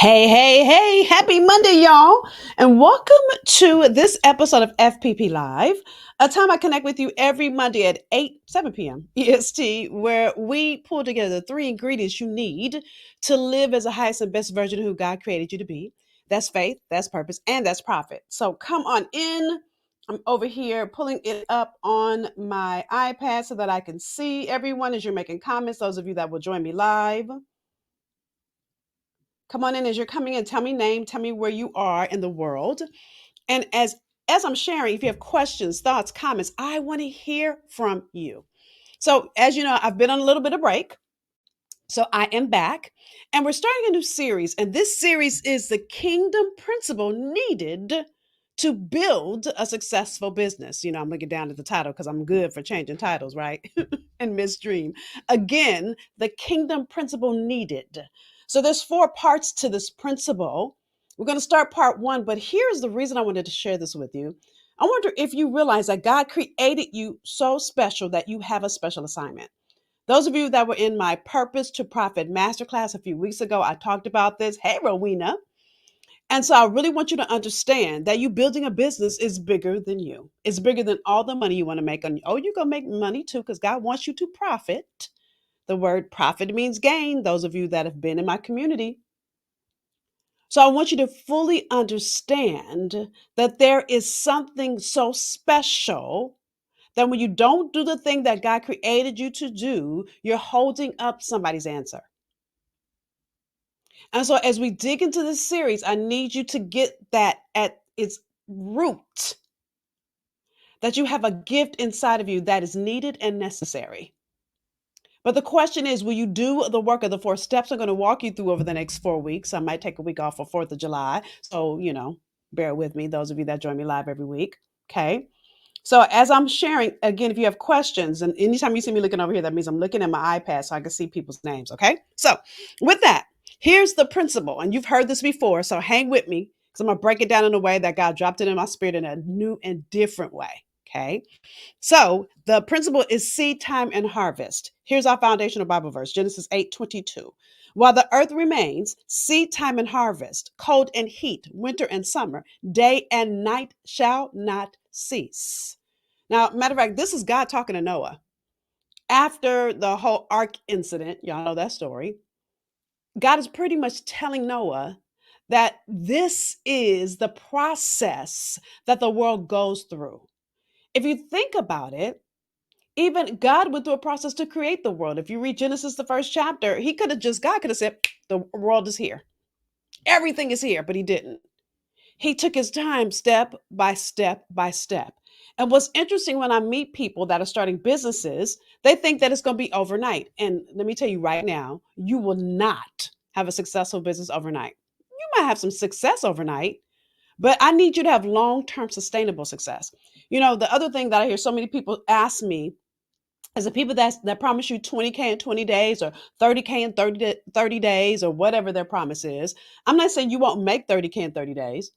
Hey, hey, hey, happy Monday, y'all, and welcome to this episode of FPP Live, a time I connect with you every Monday at 7 p.m. EST, where we pull together the three ingredients you need to live as a highest and best version of who God created you to be. That's faith, that's purpose, and that's profit. So come on in. I'm over here pulling it up on my iPad so that I can see everyone as you're making comments, those of you that will join me live. Come on in as you're coming in. Tell me name. Tell me where you are in the world. And as I'm sharing, if you have questions, thoughts, comments, I want to hear from you. So as you know, I've been on a little bit of break. So I am back, and we're starting a new series. And this series is the kingdom principle needed to build a successful business. You know, I'm looking down at the title because I'm good for changing titles, right? And Miss Dream. Again, the kingdom principle needed. So there's four parts to this principle. We're going to start part one, but here's the reason I wanted to share this with you. I wonder if you realize that God created you so special that you have a special assignment. Those of you that were in my Purpose to Profit Masterclass a few weeks ago, I talked about this. Hey, Rowena. And so I really want you to understand that you building a business is bigger than you. It's bigger than all the money you want to make. Oh, you're going to make money too because God wants you to profit. The word profit means gain, those of you that have been in my community. So I want you to fully understand that there is something so special that when you don't do the thing that God created you to do, you're holding up somebody's answer. And so as we dig into this series, I need you to get that at its root, that you have a gift inside of you that is needed and necessary. But the question is, will you do the work of the four steps I'm going to walk you through over the next 4 weeks? I might take a week off for 4th of July. So, bear with me, those of you that join me live every week. Okay. So as I'm sharing, again, if you have questions, and anytime you see me looking over here, that means I'm looking at my iPad so I can see people's names. Okay. So with that, here's the principle. And you've heard this before. So hang with me because I'm going to break it down in a way that God dropped it in my spirit in a new and different way. Okay. So the principle is seed time and harvest. Here's our foundational Bible verse, Genesis 8:22. While the earth remains, seed time and harvest, cold and heat, winter and summer, day and night shall not cease. Now, matter of fact, this is God talking to Noah. After the whole ark incident, y'all know that story, God is pretty much telling Noah that this is the process that the world goes through. If you think about it, even God went through a process to create the world. If you read Genesis, the first chapter, God could have said, the world is here. Everything is here, but he didn't. He took his time step by step by step. And what's interesting when I meet people that are starting businesses, they think that it's going to be overnight. And let me tell you right now, you will not have a successful business overnight. You might have some success overnight, but I need you to have long term sustainable success. The other thing that I hear so many people ask me is the people that promise you 20K in 20 days or 30K in 30 days or whatever their promise is. I'm not saying you won't make 30K in 30 days.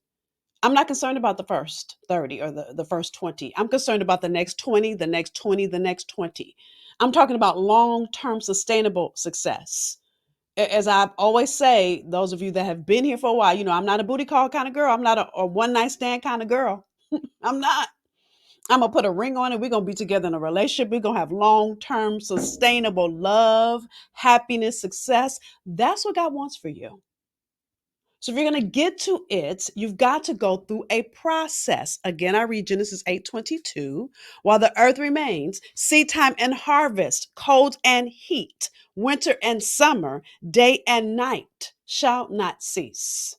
I'm not concerned about the first 30 or the first 20. I'm concerned about the next 20, the next 20, the next 20. I'm talking about long term sustainable success. As I always say, those of you that have been here for a while, I'm not a booty call kind of girl. I'm not a one night stand kind of girl. I'm not. I'm gonna put a ring on it. We're gonna be together in a relationship. We're gonna have long-term, sustainable love, happiness, success. That's what God wants for you. So if you're gonna get to it, you've got to go through a process. Again, I read Genesis 8:22. While the earth remains, seed time and harvest, cold and heat, winter and summer, day and night shall not cease.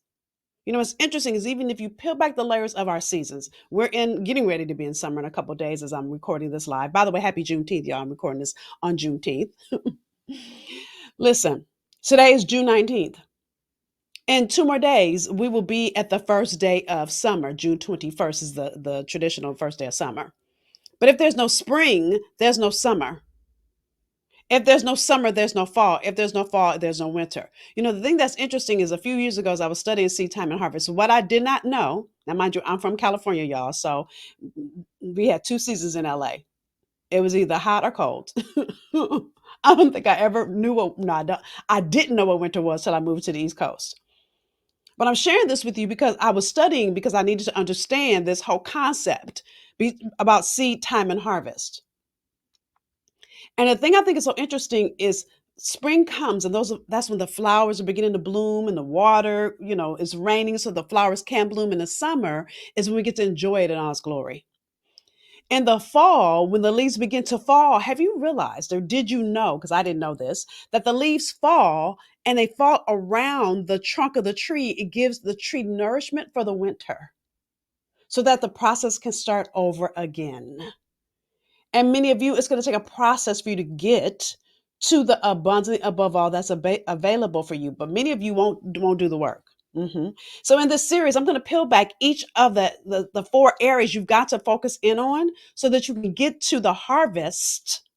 What's interesting is even if you peel back the layers of our seasons, we're in getting ready to be in summer in a couple of days as I'm recording this live. By the way, happy Juneteenth, y'all. I'm recording this on Juneteenth. Listen, today is June 19th. In 2 more days, we will be at the first day of summer. June 21st is the traditional first day of summer. But if there's no spring, there's no summer. If there's no summer, there's no fall. If there's no fall, there's no winter. The thing that's interesting is a few years ago, as I was studying seed time and harvest, what I did not know, now mind you, I'm from California, y'all. So we had 2 seasons in LA. It was either hot or cold. I don't think I ever knew what, no, I didn't know what winter was till I moved to the East Coast. But I'm sharing this with you because I was studying because I needed to understand this whole concept about seed time and harvest. And the thing I think is so interesting is spring comes and that's when the flowers are beginning to bloom and the water, is raining so the flowers can bloom. In the summer is when we get to enjoy it in all its glory. In the fall, when the leaves begin to fall, have you realized, or did you know, because I didn't know this, that the leaves fall and they fall around the trunk of the tree? It gives the tree nourishment for the winter so that the process can start over again. And many of you, it's going to take a process for you to get to the abundantly above all that's available for you. But many of you won't do the work. So in this series, I'm going to peel back each of the four areas you've got to focus in on so that you can get to the harvest,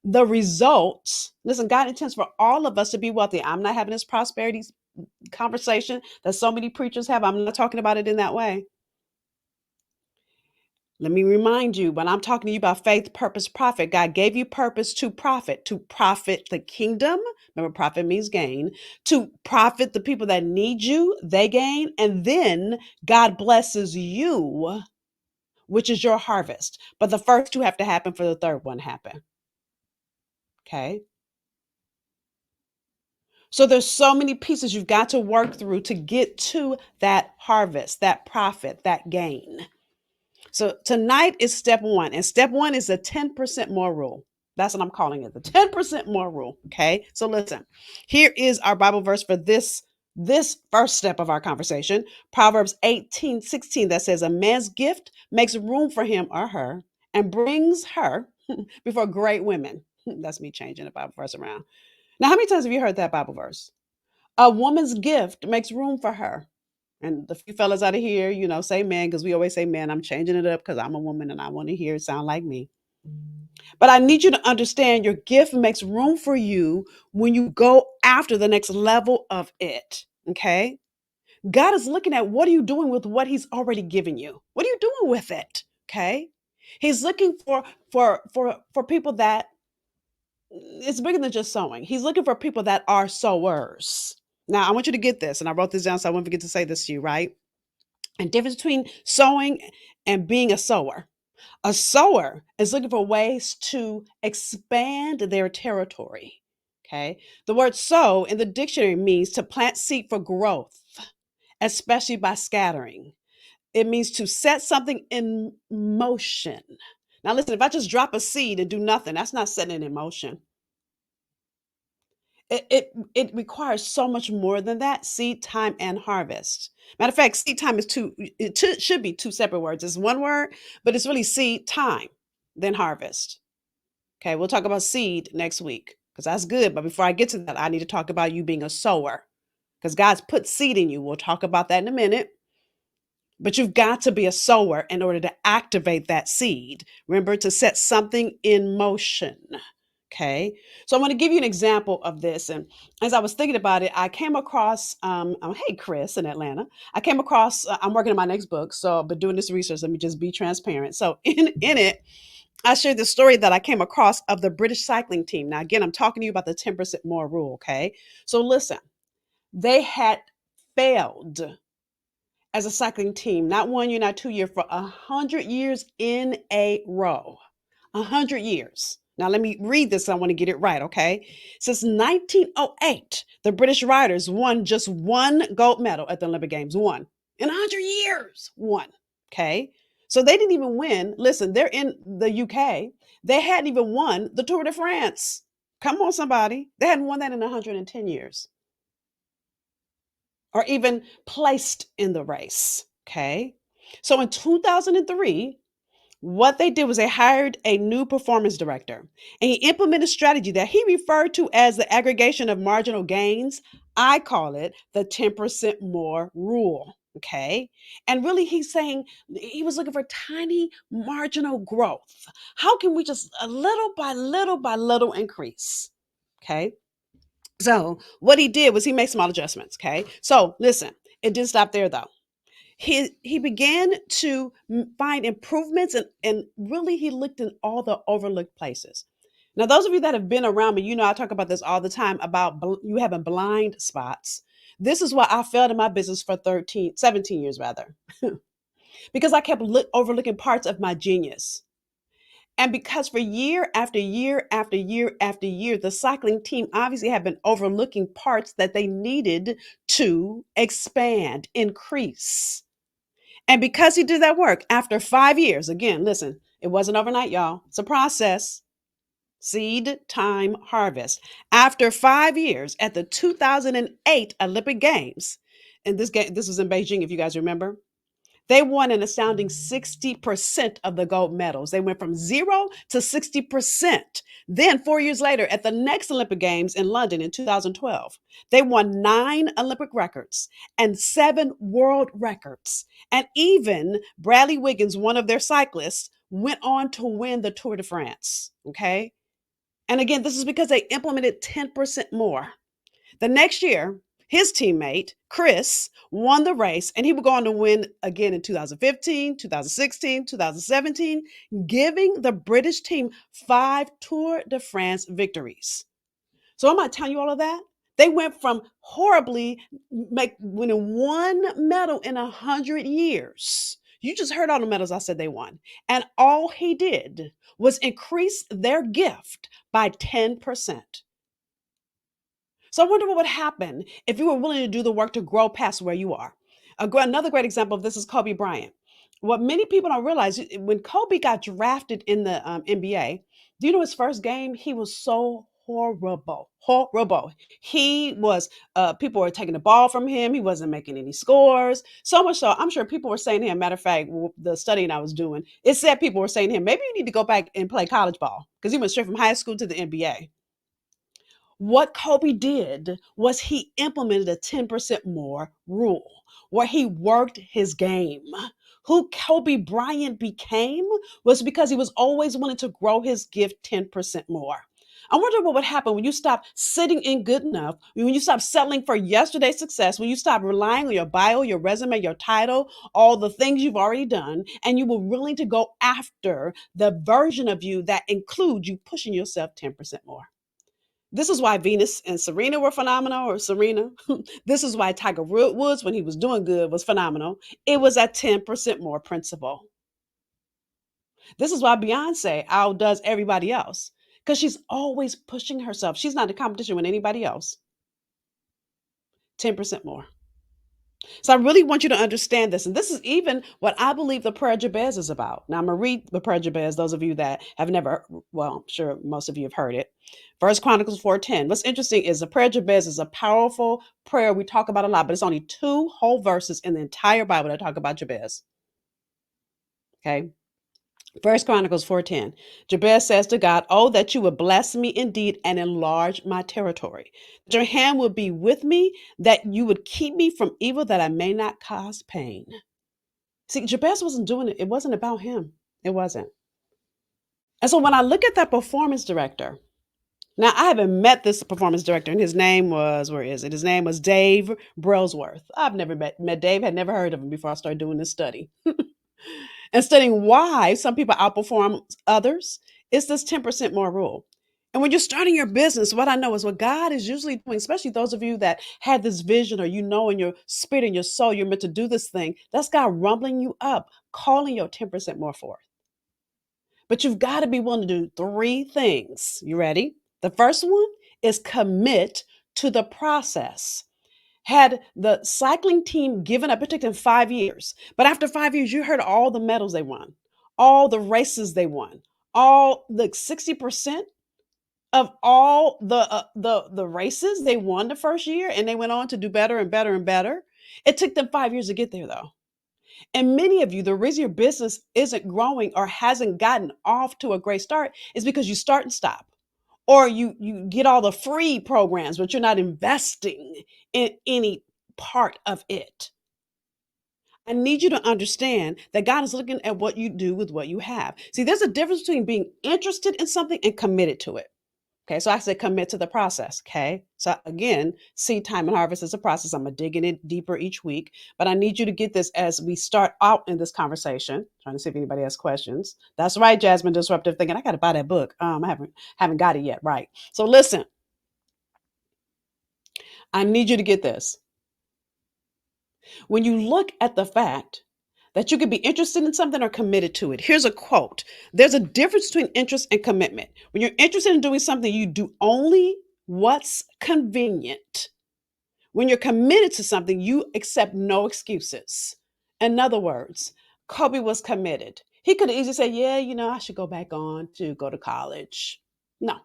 the results. Listen, God intends for all of us to be wealthy. I'm not having this prosperity conversation that so many preachers have. I'm not talking about it in that way. Let me remind you, when I'm talking to you about faith, purpose, profit, God gave you purpose to profit the kingdom. Remember, profit means gain. To profit the people that need you, they gain. And then God blesses you, which is your harvest. But the first two have to happen for the third one to happen. Okay. So there's so many pieces you've got to work through to get to that harvest, that profit, that gain. So tonight is step one, and step one is the 10% more rule. That's what I'm calling it, the 10% more rule. Okay. So listen, here is our Bible verse for this first step of our conversation. Proverbs 18:16, that says, a man's gift makes room for him or her and brings her before great women. That's me changing the Bible verse around. Now, how many times have you heard that Bible verse? A woman's gift makes room for her. And the few fellas out of here, say man, because we always say man. I'm changing it up because I'm a woman and I want to hear it sound like me. But I need you to understand your gift makes room for you when you go after the next level of it. Okay. God is looking at what are you doing with what he's already given you? What are you doing with it? Okay. He's looking for people that it's bigger than just sowing. He's looking for people that are sowers. Now, I want you to get this, and I wrote this down so I won't forget to say this to you, right? And difference between sowing and being a sower. A sower is looking for ways to expand their territory. Okay. The word sow in the dictionary means to plant seed for growth, especially by scattering. It means to set something in motion. Now, listen, if I just drop a seed and do nothing, that's not setting it in motion. It requires so much more than that. Seed time and harvest. Matter of fact, seed time is should be two separate words. It's one word, but it's really seed time, then harvest. Okay, we'll talk about seed next week because that's good. But before I get to that, I need to talk about you being a sower because God's put seed in you. We'll talk about that in a minute. But you've got to be a sower in order to activate that seed. Remember to set something in motion. Okay. So I'm going to give you an example of this. And as I was thinking about it, I came across, hey, Chris in Atlanta. I came across, I'm working on my next book. So I've been doing this research. Let me just be transparent. So in it, I shared the story that I came across of the British cycling team. Now, again, I'm talking to you about the 10% more rule. Okay. So listen, they had failed as a cycling team, not 1 year, not 2 year, for 100 years in a row. 100 years. Now let me read this. I want to get it right. Okay. Since 1908, the British riders won just one gold medal at the Olympic Games. One in 100 years. One. Okay. So they didn't even win. Listen, they're in the UK. They hadn't even won the Tour de France. Come on, somebody. They hadn't won that in 110 years or even placed in the race. Okay. So in 2003, what they did was they hired a new performance director and he implemented a strategy that he referred to as the aggregation of marginal gains. I call it the 10% more rule. Okay. And really, he's saying he was looking for tiny marginal growth. How can we just a little by little by little increase? Okay. So what he did was he made small adjustments. Okay. So listen, it didn't stop there though. He began to find improvements and really he looked in all the overlooked places. Now, those of you that have been around me, I talk about this all the time about you having blind spots. This is why I failed in my business for 17 years rather, because I kept overlooking parts of my genius. And because for year after year after year after year, the cycling team obviously had been overlooking parts that they needed to expand, increase. And because he did that work after 5 years, again, listen, it wasn't overnight, y'all. It's a process. Seed, time, harvest. After 5 years at the 2008 Olympic Games, and this was in Beijing, if you guys remember, they won an astounding 60% of the gold medals. They went from 0 to 60%. Then, 4 years later, at the next Olympic Games in London in 2012, they won 9 Olympic records and 7 world records. And even Bradley Wiggins, one of their cyclists, went on to win the Tour de France. Okay. And again, this is because they implemented 10% more. The next year, his teammate, Chris, won the race, and he would go on to win again in 2015, 2016, 2017, giving the British team 5 Tour de France victories. So I'm not telling you all of that. They went from horribly winning 1 medal in 100 years. You just heard all the medals I said they won. And all he did was increase their gift by 10%. So I wonder what would happen if you were willing to do the work to grow past where you are. Another great example of this is Kobe Bryant. What many people don't realize, when Kobe got drafted in the NBA, do you know his first game? He was so horrible, horrible. He was, people were taking the ball from him. He wasn't making any scores. So much so, I'm sure people were saying to him, matter of fact, the studying I was doing, it said people were saying to him, maybe you need to go back and play college ball because he went straight from high school to the NBA. What Kobe did was he implemented a 10% more rule where he worked his game. Who Kobe Bryant became was because he was always willing to grow his gift 10% more. I wonder what would happen when you stop sitting in good enough, when you stop settling for yesterday's success, when you stop relying on your bio, your resume, your title, all the things you've already done, and you were willing to go after the version of you that includes you pushing yourself 10% more. This is why Venus and Serena were phenomenal, or Serena. This is why Tiger Woods, when he was doing good, was phenomenal. It was at 10% more principle. This is why Beyonce outdoes everybody else because she's always pushing herself. She's not in competition with anybody else. 10% more. So I really want you to understand this. And this is even what I believe the prayer of Jabez is about. Now I'm going to read the prayer of Jabez, those of you that have never, well, I'm sure most of you have heard it. First Chronicles 4:10. What's interesting is the prayer of Jabez is a powerful prayer we talk about a lot, but it's only 2 whole verses in the entire Bible that talk about Jabez. Okay. First Chronicles 4:10. Jabez says to God, "Oh, that you would bless me indeed and enlarge my territory. That your hand would be with me, that you would keep me from evil, that I may not cause pain." See, Jabez wasn't doing it. It wasn't about him. It wasn't. And so when I look at that performance director, now I haven't met this performance director, and his name was, where is it? His name was Dave Brailsworth. I've never met Dave, had never heard of him before I started doing this study. And studying why some people outperform others, it's this 10% more rule. And when you're starting your business, what I know is what God is usually doing, especially those of you that had this vision or you know in your spirit and your soul you're meant to do this thing, that's God rumbling you up, calling your 10% more forth. But you've got to be willing to do 3 things. You ready? The first one is commit to the process. Had the cycling team given up, it took them 5 years. But after 5 years, you heard all the medals they won, all the races they won, all the 60% of all the races they won the first year, and they went on to do better and better and better. It took them 5 years to get there, though. And many of you, the reason your business isn't growing or hasn't gotten off to a great start is because you start and stop. Or you get all the free programs, but you're not investing in any part of it. I need you to understand that God is looking at what you do with what you have. See, there's a difference between being interested in something and committed to it. Okay, so I said commit to the process. Okay, so again, seed time and harvest is a process. I'm gonna dig in it deeper each week, but I need you to get this as we start out in this conversation. Trying to see if anybody has questions. That's right, Jasmine Disruptive Thinking. I got to buy that book. I haven't got it yet. Right. So listen, I need you to get this. When you look at the fact that you could be interested in something or committed to it. Here's a quote. There's a difference between interest and commitment. When you're interested in doing something, you do only what's convenient. When you're committed to something, you accept no excuses. In other words, Kobe was committed. He could have easily said, yeah, I should go back on to go to college. No,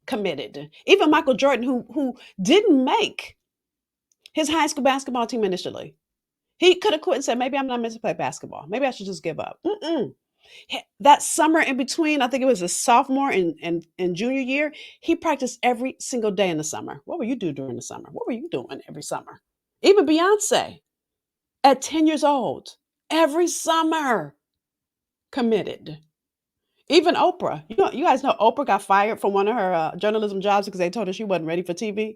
committed. Even Michael Jordan, who didn't make his high school basketball team initially, he could have quit and said, maybe I'm not meant to play basketball. Maybe I should just give up. Mm-mm. That summer in between, I think it was a sophomore and junior year, he practiced every single day in the summer. What were you doing during the summer? What were you doing every summer? Even Beyonce at 10 years old, every summer, committed. Even Oprah. You guys know Oprah got fired from one of her journalism jobs because they told her she wasn't ready for TV.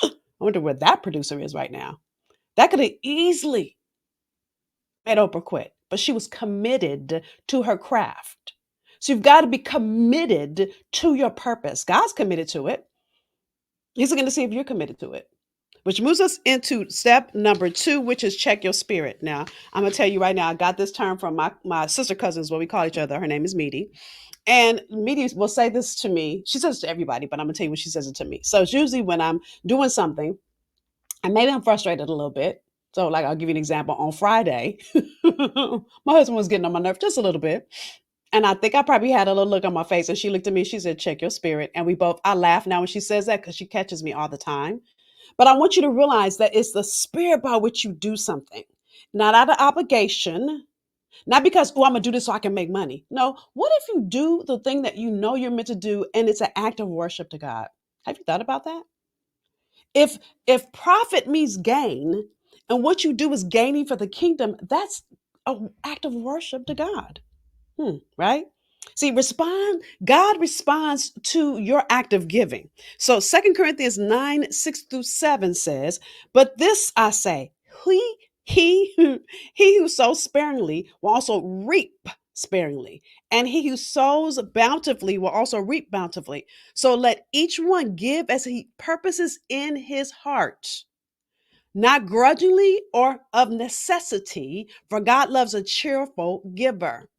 I wonder where that producer is right now. That could have easily made Oprah quit, but she was committed to her craft. So you've got to be committed to your purpose. God's committed to it. He's looking to see if you're committed to it, which moves us into step number 2, which is check your spirit. Now, I'm going to tell you right now, I got this term from my sister cousins, what we call each other. Her name is Meaty. And Meaty will say this to me. She says it to everybody, but I'm going to tell you when she says it to me. So it's usually when I'm doing something and maybe I'm frustrated a little bit. So, like, I'll give you an example. On Friday, my husband was getting on my nerve just a little bit. And I think I probably had a little look on my face. And she looked at me, she said, check your spirit. And I laugh now when she says that because she catches me all the time. But I want you to realize that it's the spirit by which you do something, not out of obligation, not because, oh, I'm going to do this so I can make money. No, what if you do the thing that you know you're meant to do and it's an act of worship to God? Have you thought about that? If profit means gain and what you do is gaining for the kingdom, that's an act of worship to God. Right? See, God responds to your act of giving. So 2 Corinthians 9:6-7 says, but this I say, he who sows sparingly will also reap sparingly, and he who sows bountifully will also reap bountifully. So let each one give as he purposes in his heart, not grudgingly or of necessity, for God loves a cheerful giver.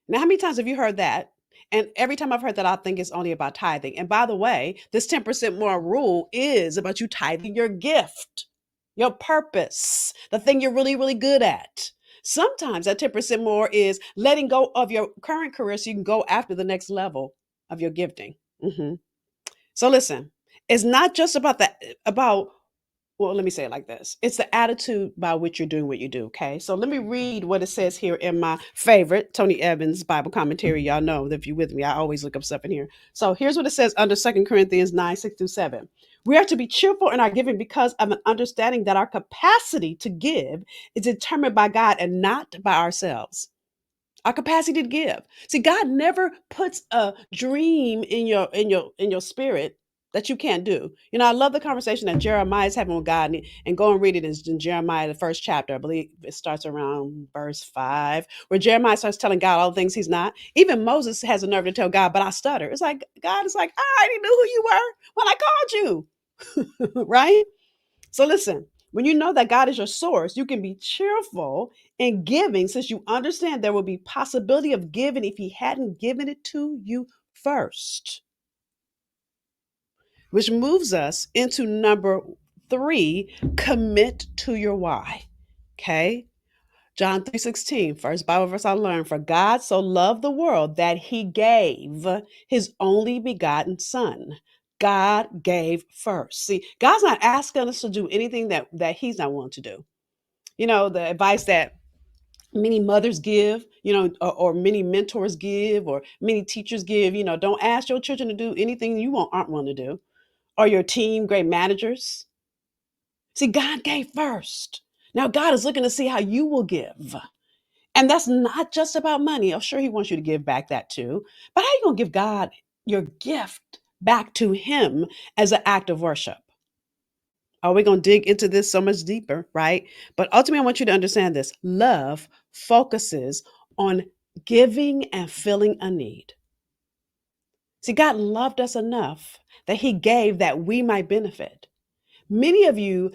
Now, how many times have you heard that? And every time I've heard that, I think it's only about tithing. And by the way, this 10% more rule is about you tithing your gift, your purpose, the thing you're really, really good at. Sometimes that 10% more is letting go of your current career so you can go after the next level of your gifting. Mhm. So listen, it's not just about well, let me say it like this. It's the attitude by which you're doing what you do. Okay. So let me read what it says here in my favorite Tony Evans Bible commentary. Y'all know that if you're with me, I always look up stuff in here. So here's what it says under 2 Corinthians 9:6-7. We are to be cheerful in our giving because of an understanding that our capacity to give is determined by God and not by ourselves. Our capacity to give. See, God never puts a dream in your spirit that you can't do. I love the conversation that Jeremiah is having with God, and go and read it in Jeremiah, the first chapter. I believe it starts around verse 5, where Jeremiah starts telling God all the things he's not. Even Moses has a nerve to tell God, but I stutter. It's like God is like, I already knew who you were when I called you. Right? So listen, when you know that God is your source, you can be cheerful in giving since you understand there will be possibility of giving if he hadn't given it to you first. Which moves us into number 3, commit to your why. Okay? John 3:16, first Bible verse I learned, for God so loved the world that he gave his only begotten son. God gave first. See, God's not asking us to do anything that he's not willing to do. The advice that many mothers give, or many mentors give, or many teachers give, don't ask your children to do anything aren't willing to do, or your team, great managers. See, God gave first. Now God is looking to see how you will give. And that's not just about money. I'm sure he wants you to give back that too. But how are you going to give God your gift back to him as an act of worship? Are we going to dig into this so much deeper, right? But ultimately, I want you to understand this. Love focuses on giving and filling a need. See, God loved us enough that he gave that we might benefit. Many of you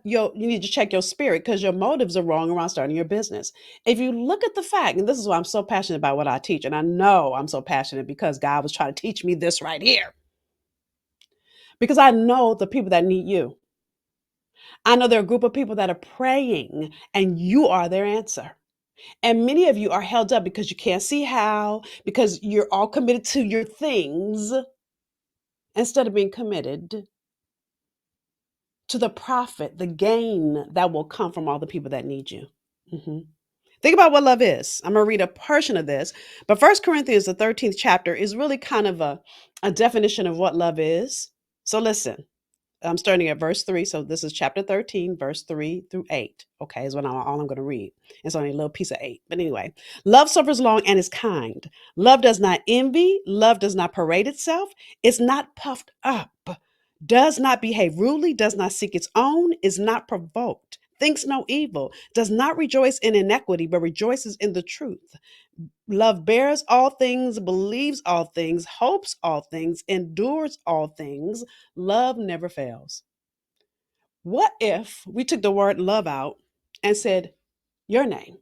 you need to check your spirit because your motives are wrong around starting your business. If you look at the fact, and this is why I'm so passionate about what I teach, and I know I'm so passionate because God was trying to teach me this right here. Because I know the people that need you. I know there are a group of people that are praying, and you are their answer. And many of you are held up because you can't see how, because you're all committed to your things instead of being committed to the profit, the gain that will come from all the people that need you. Mhm. Think about what love is. I'm going to read a portion of this, but First Corinthians, the 13th chapter, is really kind of a definition of what love is. So listen. I'm starting at verse 3. So this is chapter 13, verse 3 through 8. Okay, is all I'm going to read. It's only a little piece of 8. But anyway, love suffers long and is kind. Love does not envy. Love does not parade itself. It's not puffed up. Does not behave rudely. Does not seek its own. Is not provoked. Thinks no evil. Does not rejoice in iniquity, but rejoices in the truth. Love bears all things, believes all things, hopes all things, endures all things. Love never fails. What if we took the word love out and said your name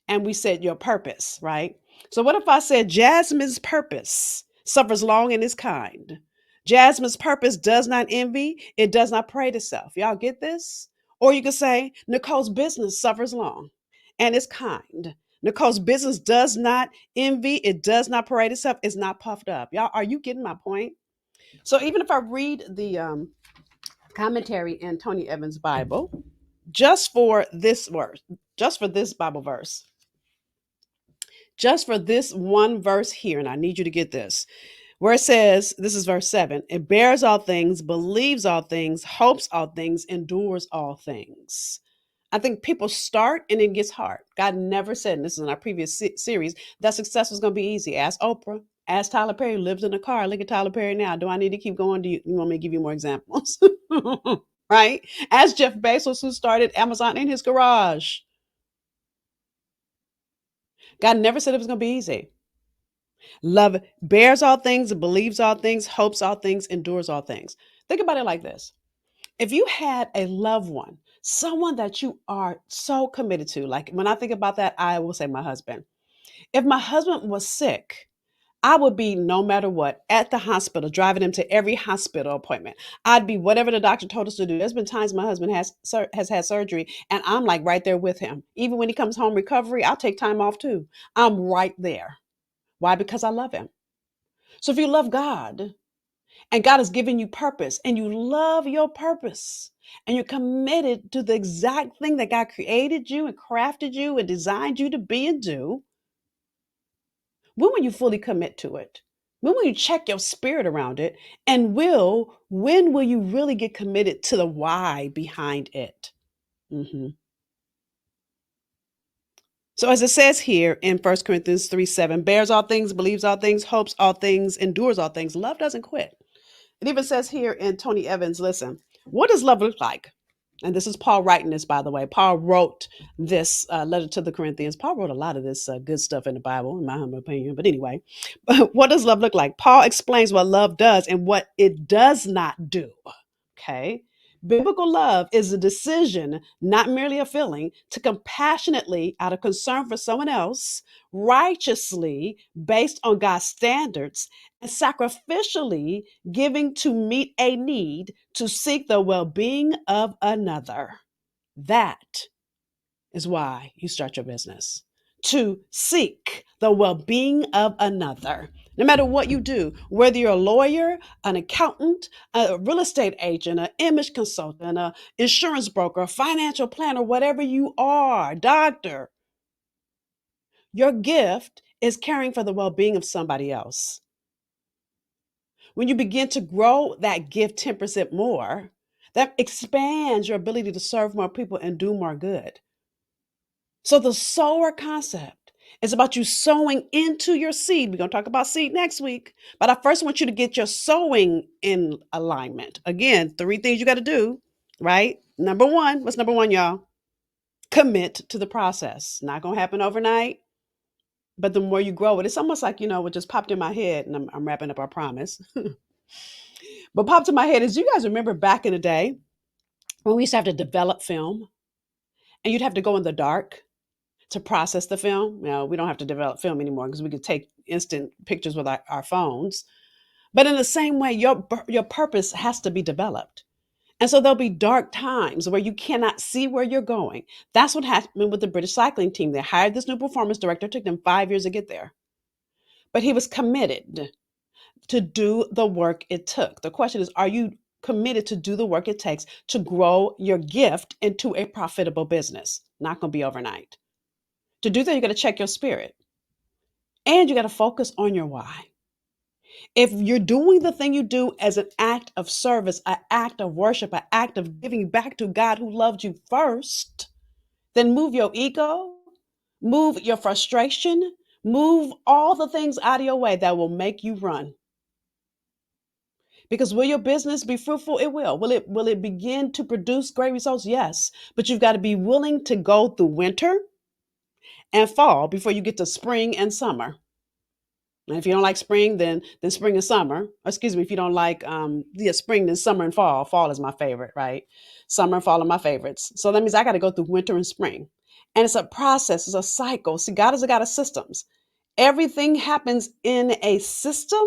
and we said your purpose, right? So, what if I said Jasmine's purpose suffers long and is kind? Jasmine's purpose does not envy, it does not parade itself. Y'all get this? Or you could say Nicole's business suffers long and is kind. Nicole's business does not envy, it does not parade itself, it's not puffed up. Y'all, are you getting my point? So, even if I read the commentary in Tony Evans' Bible, just for this verse, just for this Bible verse, just for this one verse here, and I need you to get this, where it says, this is verse 7, it bears all things, believes all things, hopes all things, endures all things. I think people start and it gets hard. God never said, and this is in our previous series, that success was going to be easy. Ask Oprah. Ask Tyler Perry, who lives in a car. Look at Tyler Perry now. Do I need to keep going? You want me to give you more examples? Right? Ask Jeff Bezos, who started Amazon in his garage. God never said it was going to be easy. Love bears all things, believes all things, hopes all things, endures all things. Think about it like this. If you had a loved one, someone that you are so committed to, like when I think about that, I will say my husband. If my husband was sick, I would be no matter what at the hospital, driving him to every hospital appointment. I'd be whatever the doctor told us to do. There's been times my husband has had surgery, and I'm like right there with him. Even when he comes home recovery, I'll take time off too. I'm right there. Why? Because I love him. So if you love God and God has given you purpose and you love your purpose and you're committed to the exact thing that God created you and crafted you and designed you to be and do, when will you fully commit to it? When will you check your spirit around it? And when will you really get committed to the why behind it? Mhm. So as it says here in 1 Corinthians 3:7, bears all things, believes all things, hopes all things, endures all things. Love doesn't quit. It even says here in Tony Evans, listen, what does love look like? And this is Paul writing this, by the way. Paul wrote this letter to the Corinthians. Paul wrote a lot of this good stuff in the Bible, in my humble opinion. But anyway, what does love look like? Paul explains what love does and what it does not do. Okay. Biblical love is a decision, not merely a feeling, to compassionately, out of concern for someone else, righteously, based on God's standards, and sacrificially giving to meet a need to seek the well being of another. That is why you start your business, to seek the well being of another. No matter what you do, whether you're a lawyer, an accountant, a real estate agent, an image consultant, an insurance broker, a financial planner, whatever you are, doctor, your gift is caring for the well being of somebody else. When you begin to grow that gift 10% more, that expands your ability to serve more people and do more good. So the sower concept is about you sowing into your seed. We're going to talk about seed next week, but I first want you to get your sowing in alignment. Again, 3 things you got to do, right? Number 1, what's number 1, y'all? Commit to the process. Not going to happen overnight, but the more you grow it, it's almost like, what just popped in my head, and I'm wrapping up our promise. But popped in my head is, you guys remember back in the day when we used to have to develop film and you'd have to go in the dark to process the film. Now, we don't have to develop film anymore because we could take instant pictures with our phones. But in the same way, your purpose has to be developed. And so there'll be dark times where you cannot see where you're going. That's what happened with the British cycling team. They hired this new performance director. It took them 5 years to get there. But he was committed to do the work it took. The question is, are you committed to do the work it takes to grow your gift into a profitable business? Not going to be overnight. To do that, you got to check your spirit and you got to focus on your why. If you're doing the thing you do as an act of service, an act of worship, an act of giving back to God who loved you first, then move your ego, move your frustration, move all the things out of your way that will make you run. Because will your business be fruitful? It will. Will it begin to produce great results? Yes. But you've got to be willing to go through winter and fall before you get to spring and summer. And if you don't like spring, then spring and summer. Or excuse me, if you don't like spring, then summer and fall. Fall is my favorite, right? Summer and fall are my favorites. So that means I got to go through winter and spring. And it's a process, it's a cycle. See, God is a God of systems. Everything happens in a system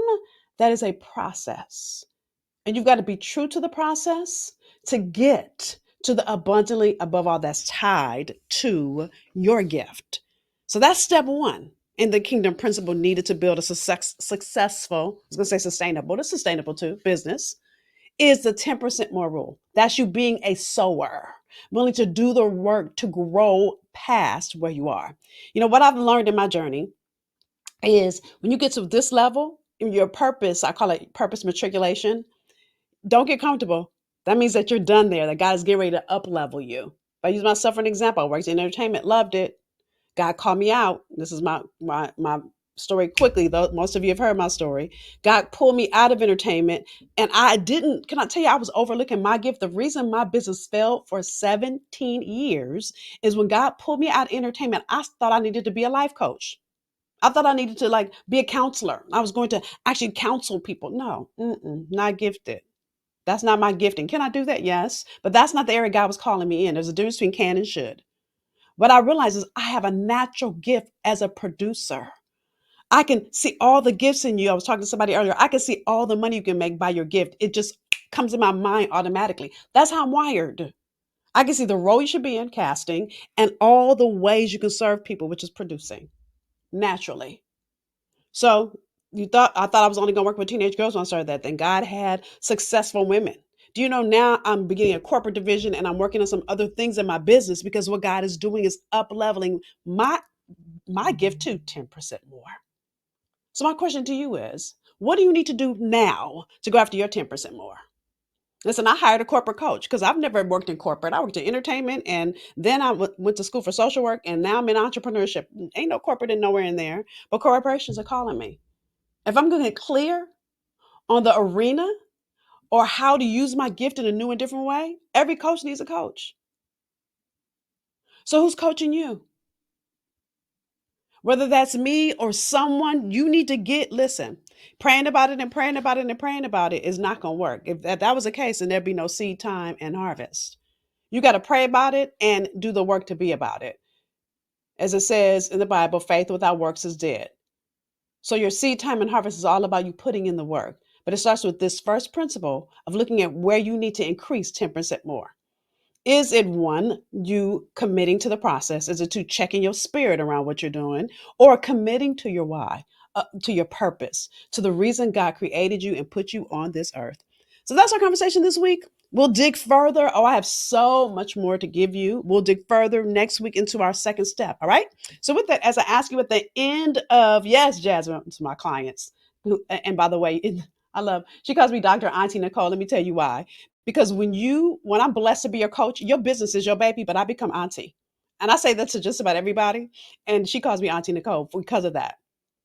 that is a process. And you've got to be true to the process to get to the abundantly above all that's tied to your gift. So that's step one in the kingdom principle needed to build a successful, I was going to say sustainable, it's sustainable too, business, is the 10% more rule. That's you being a sower, willing to do the work to grow past where you are. You know, what I've learned in my journey is when you get to this level, in your purpose, I call it purpose matriculation, don't get comfortable. That means that you're done there, that God is getting ready to up level you. If I use myself for an example, I worked in entertainment, loved it. God called me out. This is my story quickly, though most of you have heard my story. God pulled me out of entertainment, and I didn't. Can I tell you, I was overlooking my gift. The reason my business failed for 17 years is when God pulled me out of entertainment. I thought I needed to be a life coach. I thought I needed to like be a counselor. I was going to actually counsel people. No, not gifted. That's not my gifting. Can I do that? Yes. But that's not the area God was calling me in. There's a difference between can and should. What I realize is I have a natural gift as a producer. I can see all the gifts in you. I was talking to somebody earlier. I can see all the money you can make by your gift. It just comes in my mind automatically. That's how I'm wired. I can see the role you should be in, casting, and all the ways you can serve people, which is producing naturally. So I thought I was only going to work with teenage girls when I started that. Then God had successful women. Do you know now I'm beginning a corporate division and I'm working on some other things in my business because what God is doing is up leveling my gift to 10% more. So my question to you is, what do you need to do now to go after your 10% more? Listen, I hired a corporate coach because I've never worked in corporate. I worked in entertainment and then I went to school for social work and now I'm in entrepreneurship. Ain't no corporate and nowhere in there, but corporations are calling me. If I'm going to get clear on the arena or how to use my gift in a new and different way, every coach needs a coach. So who's coaching you? Whether that's me or someone, you need to listen, praying about it and praying about it and praying about it is not going to work. If that was the case, then there'd be no seed time and harvest. You got to pray about it and do the work to be about it. As it says in the Bible, faith without works is dead. So your seed time and harvest is all about you putting in the work. But it starts with this first principle of looking at where you need to increase 10% more. Is it one, you committing to the process? Is it two, checking your spirit around what you're doing? Or committing to your why, to your purpose, to the reason God created you and put you on this earth? So that's our conversation this week. We'll dig further. Oh, I have so much more to give you. We'll dig further next week into our second step. All right. So, with that, as I ask you at the end of, yes, Jasmine, to my clients, and by the way, she calls me Dr. Auntie Nicole. Let me tell you why. Because when I'm blessed to be your coach, your business is your baby, but I become auntie. And I say that to just about everybody. And she calls me Auntie Nicole because of that.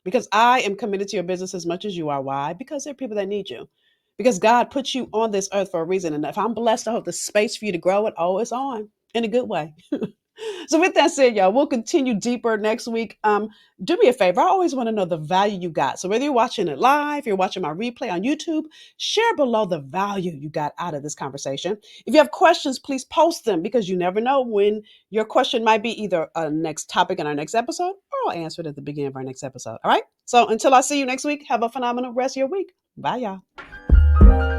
Because I am committed to your business as much as you are. Why? Because there are people that need you. Because God put you on this earth for a reason. And if I'm blessed to hold the space for you to grow it, oh, it's on in a good way. So with that said, y'all, we'll continue deeper next week. Do me a favor. I always want to know the value you got. So whether you're watching it live, you're watching my replay on YouTube, share below the value you got out of this conversation. If you have questions, please post them because you never know when your question might be either a next topic in our next episode or I'll answer it at the beginning of our next episode. All right. So until I see you next week, have a phenomenal rest of your week. Bye, y'all.